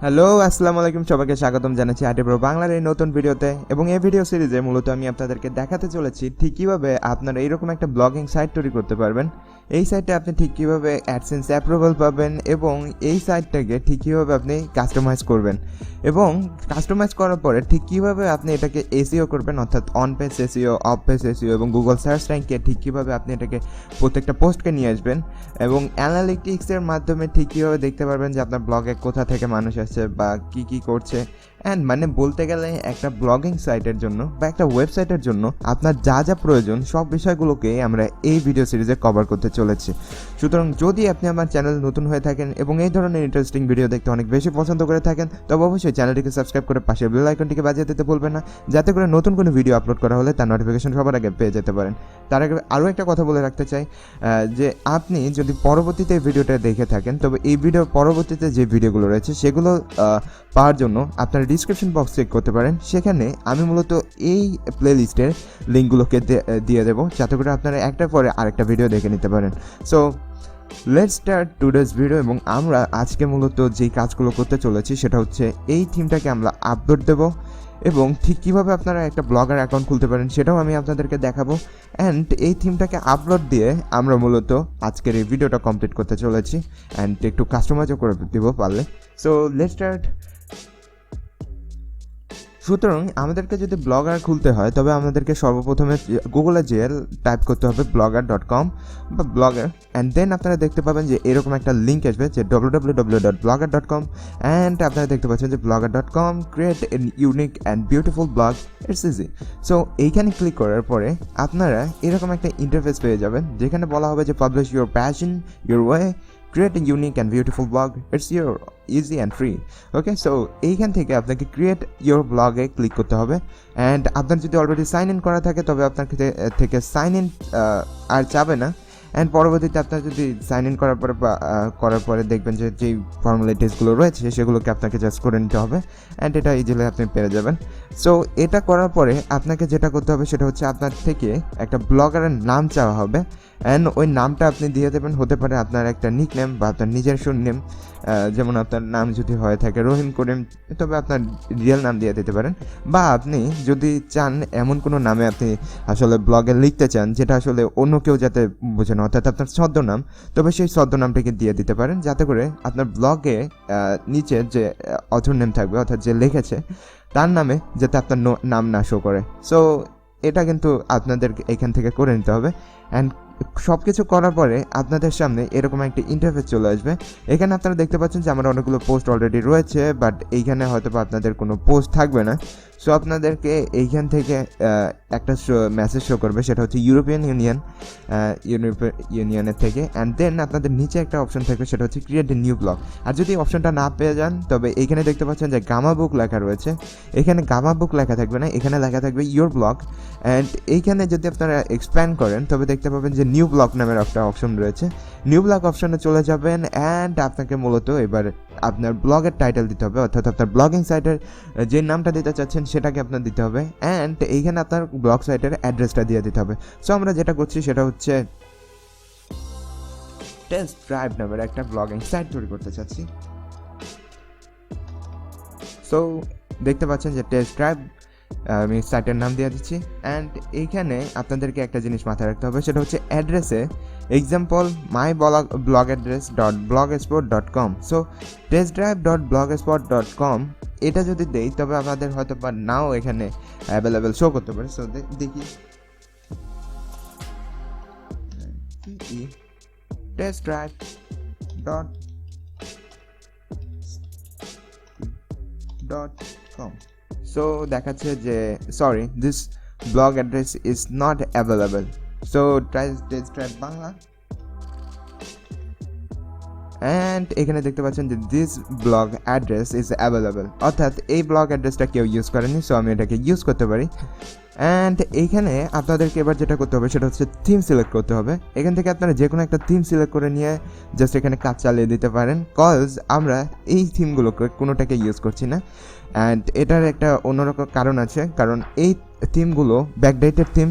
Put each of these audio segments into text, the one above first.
Hello আসসালামু আলাইকুম, সবাইকে স্বাগতম জানাচ্ছি আইটি বাংলার এই নতুন ভিডিওতে। এবং এই ভিডিও সিরিজে মূলত আমি আপনাদেরকে দেখাতে চলেছি ঠিক কীভাবে আপনারা এইরকম একটা ব্লগিং সাইট তৈরি করতে পারবেন। এই সাইটে আপনি ঠিক কীভাবে অ্যাডসেন্স অ্যাপ্রুভাল পাবেন এবং এই সাইটটাকে ঠিক কীভাবে আপনি কাস্টমাইজ করবেন এবং কাস্টমাইজ করার পরে ঠিক কীভাবে আপনি এটাকে এসইও করবেন, অর্থাৎ on page SEO, of page SEO এবং গুগল সার্চ র্যাঙ্কে ঠিক কীভাবে আপনি এটাকে প্রত্যেকটা পোস্টকে নিয়ে আসবেন এবং অ্যানালিটিক্সের মাধ্যমে ঠিক কীভাবে দেখতে পারবেন যে আপনার ব্লগে কোথা থেকে মানুষ আসছে বা কী করছে। অ্যান্ড মানে বলতে গেলে একটা ব্লগিং সাইটের জন্য বা একটা ওয়েবসাইটের জন্য আপনার যা যা প্রয়োজন সব বিষয়গুলোকে আমরা এই ভিডিও সিরিজে কভার করতে চলেছি। সুতরাং যদি আপনি আমার চ্যানেল নতুন হয়ে থাকেন এবং এই ধরনের ইন্টারেস্টিং ভিডিও দেখতে অনেক বেশি পছন্দ করে থাকেন, তবে অবশ্যই চ্যানেলটিকে সাবস্ক্রাইব করে পাশের বেল আইকনটিকে বাজিয়ে দিতে ভুলবেন না, যাতে করে নতুন কোনো ভিডিও আপলোড করা হলে তার নোটিফিকেশন সবার আগে পেয়ে যেতে পারেন। তার আগে আরও একটা কথা বলে রাখতে চাই যে আপনি যদি পরবর্তীতে ভিডিওটা দেখে থাকেন, তবে এই ভিডিওর পরবর্তীতে যে ভিডিওগুলো রয়েছে সেগুলো পাওয়ার জন্য আপনারা ডিসক্রিপশন বক্স চেক করতে পারেন। সেখানে আমি মূলত এই প্লেলিস্টের লিঙ্কগুলোকে দিয়ে দেবো, যাতে করে আপনারা একটার পরে আরেকটা ভিডিও দেখে নিতে পারেন। So let's start today's video. এবং আমরা আজকে মূলত যেই কাজগুলো করতে চলেছি সেটা হচ্ছে এই থিমটাকে আমরা আপলোড দেবো এবং ঠিক কীভাবে আপনারা একটা ব্লগার অ্যাকাউন্ট খুলতে পারেন সেটাও আমি আপনাদেরকে দেখাবো। অ্যান্ড এই থিমটাকে আপলোড দিয়ে আমরা মূলত আজকের এই ভিডিওটা কমপ্লিট করতে চলেছি অ্যান্ড একটু কাস্টমাইজও করে দিব পারলে। So let's start. সুতরাং আমাদেরকে যদি ব্লগার খুলতে হয় তবে আমাদেরকে সর্বপ্রথমে গুগলে যেয়ে টাইপ করতে হবে blogger.com বা ব্লগার, অ্যান্ড দেন আপনারা দেখতে পাবেন যে এরকম একটা লিঙ্ক আসবে যে www.blogger.com, অ্যান্ড আপনারা দেখতে পাচ্ছেন যে blogger.com create N unique and beautiful blog, it's easy. So এইখানে ক্লিক করার পরে আপনারা এরকম একটা ইন্টারফেস পেয়ে যাবেন যেখানে বলা হবে যে publish your passion your way, create a unique and beautiful blog, it's your easy and free. Okay, so এইখান থেকে আপনাকে ক্রিয়েট ইউর ব্লগে ক্লিক করতে হবে। অ্যান্ড আপনার যদি অলরেডি সাইন ইন করা থাকে তবে আপনার থেকে সাইন ইন আর যাবে না। অ্যান্ড পরবর্তীতে আপনার যদি সাইন ইন করার পরে দেখবেন যে যেই ফর্মালিটিসগুলো রয়েছে সেগুলোকে আপনাকে জাস্ট করে নিতে হবে, অ্যান্ড এটা ইজিলি আপনি পেয়ে যাবেন। সো এটা করার পরে আপনাকে যেটা করতে হবে সেটা হচ্ছে আপনার থেকে একটা ব্লগারের নাম চাওয়া হবে, অ্যান্ড ওই নামটা আপনি দিয়ে দেবেন। হতে পারে আপনার একটা নিক নেম বা আপনার নিজের নেম, যেমন আপনার নাম যদি হয়ে থাকে রহিম করিম, তবে আপনার রিয়েল নাম দিয়ে দিতে পারেন। বা আপনি যদি চান এমন কোনো নামে আপনি আসলে ব্লগে লিখতে চান যেটা আসলে অন্য কেউ যাতে বোঝে না, অর্থাৎ আপনার ছদ্মনাম, তবে সেই ছদ্মনামটাকে দিয়ে দিতে পারেন, যাতে করে আপনার ব্লগে নিচে যে অথর নেম থাকবে, অর্থাৎ যে লিখেছে তার নামে যাতে আপনার নাম না শো করে। সো এটা কিন্তু আপনাদের এখান থেকে করে নিতে হবে। অ্যান্ড সব কিছু করার পরে আপনাদের সামনে এরকম একটা ইন্টারফেস চলে আসবে। এখানে আপনারা দেখতে পাচ্ছেন যে আমার অনেকগুলো পোস্ট অলরেডি রয়েছে, বাট এইখানে হয়তো বা আপনাদের কোনো পোস্ট থাকবে না। সো আপনাদেরকে এইখান থেকে একটা মেসেজ শো করবে, সেটা হচ্ছে ইউরোপিয়ান ইউনিয়নের থেকে। অ্যান্ড দেন আপনাদের নিচে একটা অপশন থাকবে, সেটা হচ্ছে ক্রিয়েট এ নিউ ব্লগ। আর যদি অপশনটা না পেয়ে যান তবে এইখানে দেখতে পাচ্ছেন যে গামা বুক লেখা রয়েছে, এখানে গামা বুক লেখা থাকবে না, এখানে লেখা থাকবে ইউর ব্লগ। অ্যান্ড এইখানে যদি আপনারা এক্সপ্যান্ড করেন তবে দেখতে পাবেন যে নিউ ব্লগ নামের একটা অপশন রয়েছে। নিউ ব্লগ অপশনে চলে যাবেন, অ্যান্ড আপনাকে মূলত এবার আপনার ব্লগের টাইটেল দিতে হবে, অর্থাৎ আপনার ব্লগিং সাইটের যে নামটা দিতে চাচ্ছেন সেটাকে আপনার দিতে হবে। অ্যান্ড এইখানে আপনার ব্লগ সাইটের অ্যাড্রেসটা দিয়ে দিতে হবে। সো আমরা যেটা করছি সেটা হচ্ছে টেস্ট ড্রাইভ নামের একটা ব্লগিং সাইট তৈরি করতে চাচ্ছি। সো দেখতে পাচ্ছেন যে টেস্ট ড্রাইভ, আমি সাইটের নাম দিয়ে দিচ্ছি। অ্যান্ড এইখানে আপনাদেরকে একটা জিনিস মাথায় রাখতে হবে, সেটা হচ্ছে অ্যাড্রেসে example my blog address .blogspot.com। So testdrive.blogspot.com এটা যদি দেই তবে আমাদের হয়তো বা নাও এখানে অ্যাভেলেবেল শো করতে পারে। সো দেখি testdrive.com। সো দেখাচ্ছে যে sorry, this blog address is not available. So try test drive Bangla, and এখানে দেখতে পাচ্ছেন যে this blog address is available, অর্থাৎ এই ব্লগ অ্যাড্রেসটা কেউ ইউজ করেনি। সো আমি এটাকে ইউজ করতে পারি। অ্যান্ড এইখানে আপনাদেরকে এবার যেটা করতে হবে সেটা হচ্ছে থিম সিলেক্ট করতে হবে। এখান থেকে আপনারা যে কোনো একটা থিম সিলেক্ট করে নিয়ে জাস্ট এখানে কাজ চালিয়ে দিতে পারেন, কজ আমরা এই থিমগুলোকে কোনোটাকে ইউজ করছি না। অ্যান্ড এটার একটা অন্যরকম কারণ আছে, কারণ এই থিমগুলো ব্যাকডেটেড থিম,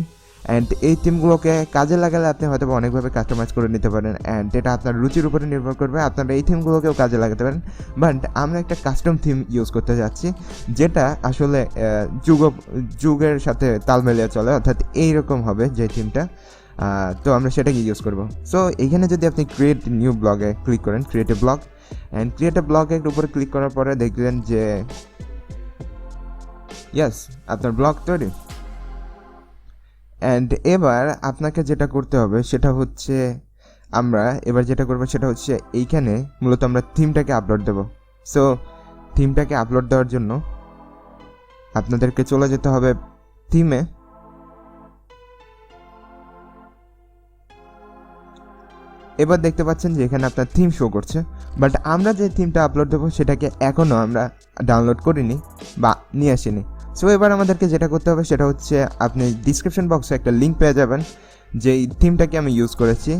অ্যান্ড এই থিমগুলোকে কাজে লাগালে আপনি হয়তো অনেকভাবে কাস্টমাইজ করে নিতে পারেন, অ্যান্ড এটা আপনার রুচির উপরে নির্ভর করবে, আপনারা এই থিমগুলোকেও কাজে লাগাতে পারেন। বাট আমরা একটা কাস্টম থিম ইউজ করতে যাচ্ছি যেটা আসলে যুগের সাথে তাল মিলিয়ে চলে, অর্থাৎ এইরকম হবে যে থিমটা। তো আমরা সেটাকে ইউজ করব। সো এইখানে যদি আপনি ক্রিয়েট নিউ ব্লগে ক্লিক করেন, create a blog, and create a ব্লগের উপরে ক্লিক করার পরে দেখবেন যে ইয়েস, আপনার ব্লগ তৈরি। অ্যান্ড এবার আপনাকে যেটা করতে হবে সেটা হচ্ছে এইখানে মূলত আমরা থিমটাকে আপলোড দেব। সো থিমটাকে আপলোড দেওয়ার জন্য আপনাদেরকে চলে যেতে হবে থিমে। এবার দেখতে পাচ্ছেন যে এখানে আপনার থিম শো করছে, বাট আমরা যে থিমটা আপলোড দেবো সেটাকে এখনও আমরা ডাউনলোড করিনি বা নিয়ে আসিনি। সো এবার আমাদেরকে যেটা করতে হবে সেটা হচ্ছে আপনি ডিসক্রিপশন বক্সে একটা লিঙ্ক পেয়ে যাবেন যেই থিমটাকে আমি ইউজ করেছি।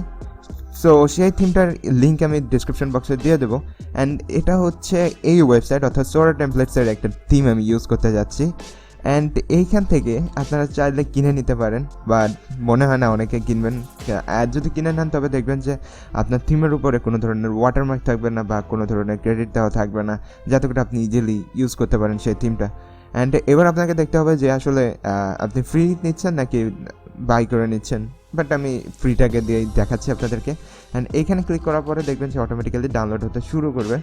সো সেই থিমটার লিঙ্ক আমি ডিসক্রিপশন বক্সে দিয়ে দেবো। অ্যান্ড এটা হচ্ছে এই ওয়েবসাইট অর্থাৎ সোরা টেমপ্লেটসের একটা থিম আমি ইউজ করতে যাচ্ছি। অ্যান্ড এইখান থেকে আপনারা চাইলে কিনে নিতে পারেন, বাট মনে হয় না অনেকে কিনবেন। আর যদি কিনে নেন তবে দেখবেন যে আপনার থিমের উপরে কোনো ধরনের ওয়াটারমার্ক থাকবে না বা কোনো ধরনের ক্রেডিট দেওয়া থাকবে না, যাতে করে আপনি ইজিলি ইউজ করতে পারেন সেই থিমটা। অ্যান্ড এবার আপনাকে দেখতে হবে যে আসলে আপনি ফ্রি নিচ্ছেন নাকি বাই করে নিচ্ছেন, বাট আমি ফ্রিটাকে দিয়েই দেখাচ্ছি আপনাদেরকে। অ্যান্ড এইখানে ক্লিক করার পরে দেখবেন যে অটোমেটিক্যালি ডাউনলোড হতে শুরু করবে।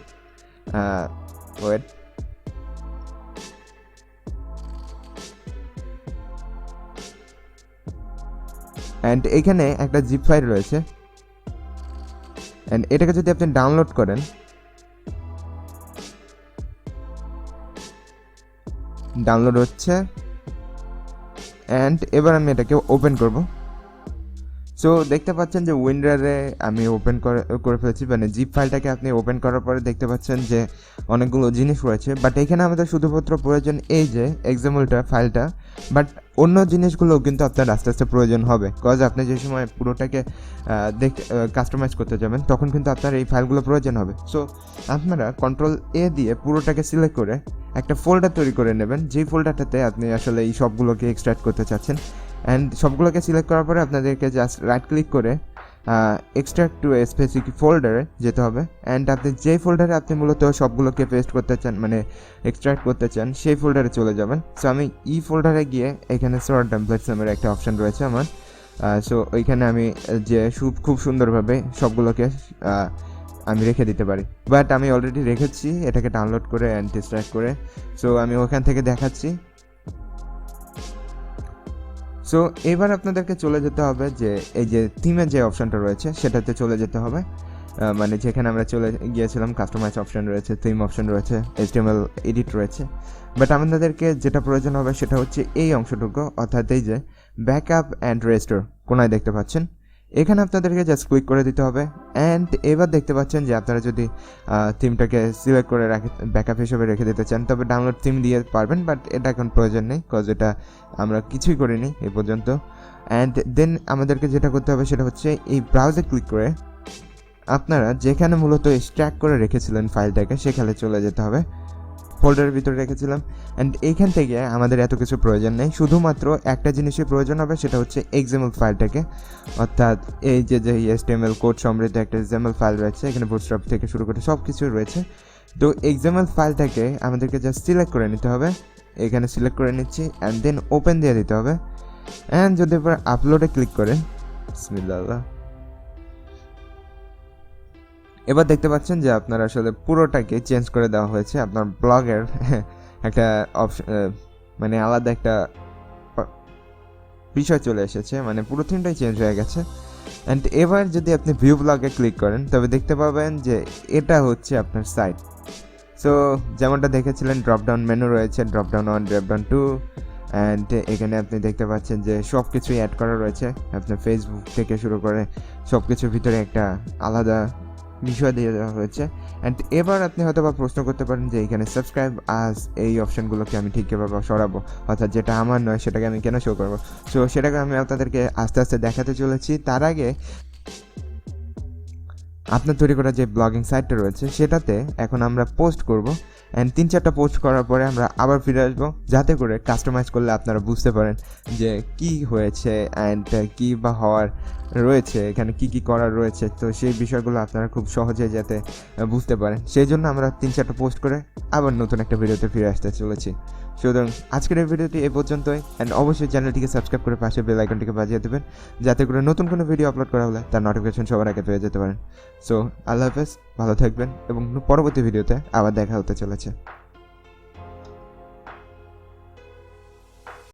ওয়েট, অ্যান্ড এখানে একটা জিপ ফাইল রয়েছে, অ্যান্ড এটাকে যদি আপনি ডাউনলোড করেন, ডাউনলোড হচ্ছে। অ্যান্ড এবার আমি এটাকে ওপেন করব। সো দেখতে পাচ্ছেন যে উইন্ডারে আমি ওপেন করে ফেলেছি, মানে জিপ ফাইলটাকে আপনি ওপেন করার পরে দেখতে পাচ্ছেন যে অনেকগুলো জিনিস রয়েছে। বাট এখানে আমাদের শুধুমাত্র প্রয়োজন এই যে এক্সাম্পলটা ফাইলটা, বাট অন্য জিনিসগুলোও কিন্তু আপনার আস্তে আস্তে প্রয়োজন হবে। কজ আপনি যে সময় পুরোটাকে কাস্টমাইজ করতে যাবেন তখন কিন্তু আপনার এই ফাইলগুলো প্রয়োজন হবে। সো আপনারা কন্ট্রোল এ দিয়ে পুরোটাকে সিলেক্ট করে একটা ফোল্ডার তৈরি করে নেবেন, যেই ফোল্ডারটাতে আপনি আসলে এই সবগুলোকে এক্সট্রাক্ট করতে চাচ্ছেন। অ্যান্ড সবগুলোকে সিলেক্ট করার পরে আপনাদেরকে জাস্ট রাইট ক্লিক করে এক্সট্রাক্ট টু এ স্পেসিফিক ফোল্ডারে যেতে হবে। অ্যান্ড আপনি যেই ফোল্ডারে আপনি মূলত সবগুলোকে পেস্ট করতে চান, মানে এক্সট্রাক্ট করতে চান, সেই ফোল্ডারে চলে যাবেন। সো আমি ই ফোল্ডারে গিয়ে এখানে সোরা টেমপ্লেটস নামের একটা অপশান রয়েছে আমার। সো ওইখানে আমি যে খুব সুন্দরভাবে সবগুলোকে আমি রেখে দিতে পারি, বাট আমি অলরেডি রেখেছি এটাকে ডাউনলোড করে অ্যান্ড এক্সট্রাক্ট করে। সো আমি ওখান থেকে দেখাচ্ছি। সো এবার আপনাদেরকে চলে যেতে হবে যে এই যে থিমের যে অপশানটা রয়েছে সেটাতে চলে যেতে হবে, মানে যেখানে আমরা চলে গিয়েছিলাম কাস্টমাইজ অপশান রয়েছে, থিম অপশান রয়েছে, HTML এডিট রয়েছে। বাট আমাদেরকে যেটা প্রয়োজন হবে সেটা হচ্ছে এই অংশটুকু, অর্থাৎ এই যে ব্যাকআপ অ্যান্ড রেস্টোর কোনায় দেখতে পাচ্ছেন, এখানে আপনাদেরকে জাস্ট ক্লিক করে দিতে হবে। অ্যান্ড এবার দেখতে পাচ্ছেন যে আপনারা যদি থিমটাকে সিলেক্ট করে ব্যাকআপ হিসেবে রেখে দিতে চান তবে ডাউনলোড থিম দিয়ে পারবেন, বাট এটা এখন প্রয়োজন নেই, কজ এটা আমরা কিছুই করিনি এ পর্যন্ত। অ্যান্ড দেন আমাদেরকে যেটা করতে হবে সেটা হচ্ছে এই ব্রাউজে ক্লিক করে আপনারা যেখানে মূলত এক্সট্রাক্ট করে রেখেছিলেন ফাইলটাকে সেখানে চলে যেতে হবে, ফোল্ডারের ভিতরে রেখেছিলাম। অ্যান্ড এইখান থেকে আমাদের এত কিছু প্রয়োজন নেই, শুধুমাত্র একটা জিনিসই প্রয়োজন হবে, সেটা হচ্ছে এক্সাম্পল ফাইলটাকে, অর্থাৎ এই যে HTML কোড সমৃদ্ধ একটা এক্সাম্পল ফাইল রয়েছে, এখানে বুটস্ট্র্যাপ থেকে শুরু করে সব কিছু রয়েছে। তো এক্সাম্পল ফাইলটাকে আমাদেরকে জাস্ট সিলেক্ট করে নিতে হবে, এখানে সিলেক্ট করে নিচ্ছি। অ্যান্ড দেন ওপেন দিয়ে দিতে হবে। অ্যান্ড যদি এবার আপলোডে ক্লিক করেন, বিসমিল্লাহ, এবার দেখতে পাচ্ছেন যে আপনার আসলে পুরোটাকে চেঞ্জ করে দেওয়া হয়েছে। আপনার ব্লগের একটা অপশন, মানে আলাদা একটা বিষয় চলে এসেছে, মানে পুরো থিমটাই চেঞ্জ হয়ে গেছে। অ্যান্ড এবার যদি আপনি ভিউ ব্লগে ক্লিক করেন তবে দেখতে পাবেন যে এটা হচ্ছে আপনার সাইট। সো যেমনটা দেখেছিলেন ড্রপডাউন মেনু রয়েছে, ড্রপডাউন 1, ড্রপডাউন 2, অ্যান্ড এখানে আপনি দেখতে পাচ্ছেন যে সব কিছুই অ্যাড করা রয়েছে, আপনার ফেসবুক থেকে শুরু করে সব কিছুর ভিতরে একটা আলাদা বিষয় দিয়ে দেওয়া হয়েছে। অ্যান্ড এবার আপনি হয়তো বা প্রশ্ন করতে পারেন যে এখানে সাবস্ক্রাইব আজ এই অপশানগুলোকে আমি ঠিক কীভাবে সরাবো, অর্থাৎ যেটা আমার নয় সেটাকে আমি কেন শো করবো। সো সেটাকে আমি আপনাদেরকে আস্তে আস্তে দেখাতে চলেছি। তার আগে আপনার তৈরি করা যে ব্লগিং সাইটটা রয়েছে সেটাতে এখন আমরা পোস্ট করব অ্যান্ড 3-4টা পোস্ট করার পরে আমরা আবার ফিরে আসবো, যাতে করে কাস্টমাইজ করলে আপনারা বুঝতে পারেন যে কি হয়েছে অ্যান্ড কী বা হওয়ার রয়েছে, এখানে কি কি করার রয়েছে। তো সেই বিষয়গুলো আপনারা খুব সহজে যাতে বুঝতে পারেন, সেই জন্য আমরা 3-4টা পোস্ট করে আবার নতুন একটা ভিডিওতে ফিরে আসতে চলেছি। সুতরাং আজকের এই ভিডিওটি এ পর্যন্তই, অ্যান্ড অবশ্যই চ্যানেলটিকে সাবস্ক্রাইব করে পাশে বেল আইকনটিকে বাজিয়ে দেবেন, যাতে করে নতুন কোনো ভিডিও আপলোড করা হলে তার নোটিফিকেশন সবার আগে পেয়ে যেতে পারেন। সো আল্লাহ হাফেজ, ভালো থাকবেন এবং পরবর্তী ভিডিওতে আবার দেখা হতে চলেছে।